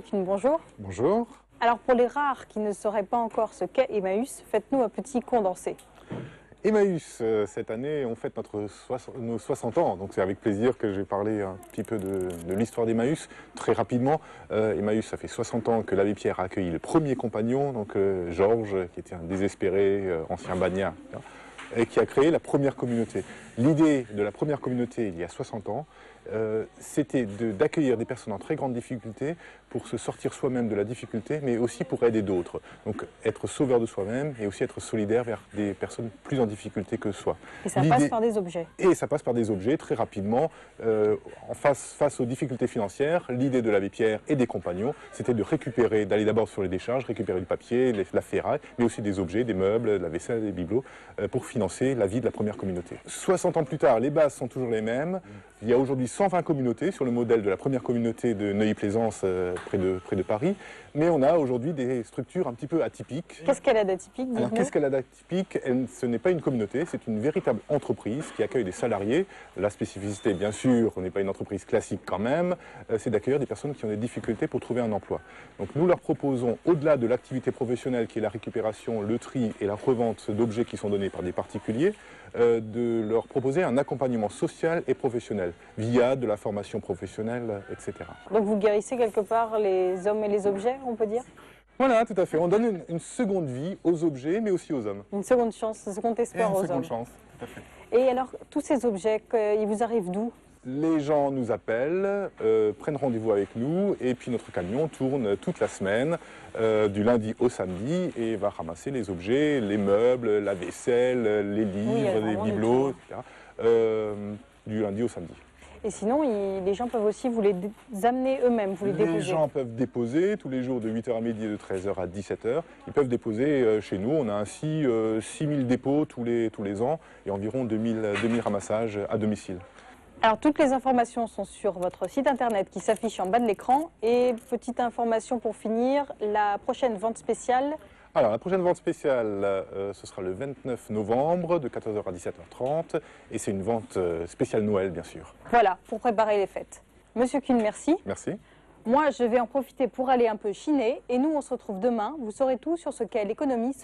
Thierry Kuhn, bonjour. Bonjour. Alors pour les rares qui ne sauraient pas encore ce qu'est Emmaüs, faites-nous un petit condensé. Emmaüs, cette année, on fête nos 60 ans, donc c'est avec plaisir que je vais parler un petit peu de l'histoire d'Emmaüs. Très rapidement, Emmaüs, ça fait 60 ans que l'abbé Pierre a accueilli le premier compagnon, donc Georges, qui était un désespéré, ancien bagnard, et qui a créé la première communauté. L'idée de la première communauté, il y a 60 ans, c'était d'accueillir des personnes en très grande difficulté pour se sortir soi-même de la difficulté, mais aussi pour aider d'autres. Donc être sauveur de soi-même et aussi être solidaire vers des personnes plus en difficulté que soi. Et ça passe par des objets. Et ça passe par des objets, très rapidement. Face aux difficultés financières, l'idée de l'abbé Pierre et des compagnons, c'était de récupérer, d'aller d'abord sur les décharges, récupérer du papier, la ferraille, mais aussi des objets, des meubles, la vaisselle, des bibelots, pour financer la vie de la première communauté. 60 ans plus tard, les bases sont toujours les mêmes. Il y a aujourd'hui 120 communautés sur le modèle de la première communauté de Neuilly-Plaisance près de Paris, mais on a aujourd'hui des structures un petit peu atypiques. Qu'est-ce qu'elle a d'atypique? Alors qu'est-ce qu'elle a d'atypique? Ce n'est pas une communauté, c'est une véritable entreprise qui accueille des salariés. La spécificité, bien sûr, on n'est pas une entreprise classique quand même, c'est d'accueillir des personnes qui ont des difficultés pour trouver un emploi. Donc nous leur proposons, au-delà de l'activité professionnelle qui est la récupération, le tri et la revente d'objets qui sont donnés par des particuliers, de leur proposer un accompagnement social et professionnel via de la formation professionnelle, etc. Donc vous guérissez quelque part les hommes et les objets, on peut dire? Voilà, tout à fait. On donne une seconde vie aux objets, mais aussi aux hommes. Une seconde chance, un second espoir aux hommes. Une seconde chance, tout à fait. Et alors, tous ces objets, ils vous arrivent d'où? Les gens nous appellent, prennent rendez-vous avec nous, et puis notre camion tourne toute la semaine, du lundi au samedi, et va ramasser les objets, les meubles, la vaisselle, les livres, les bibelots, etc., du lundi au samedi. Et sinon, les gens peuvent aussi vous les amener eux-mêmes, vous les déposer? Les gens peuvent déposer tous les jours de 8h à midi et de 13h à 17h. Ils peuvent déposer chez nous. On a ainsi 6000 dépôts tous les ans et environ 2000 ramassages à domicile. Alors, toutes les informations sont sur votre site internet qui s'affiche en bas de l'écran. Et petite information pour finir, la prochaine vente spéciale. Alors, la prochaine vente spéciale, ce sera le 29 novembre de 14h à 17h30 et c'est une vente spéciale Noël, bien sûr. Voilà, pour préparer les fêtes. Monsieur Kuhn, merci. Merci. Moi, je vais en profiter pour aller un peu chiner et nous, on se retrouve demain. Vous saurez tout sur ce qu'est l'économie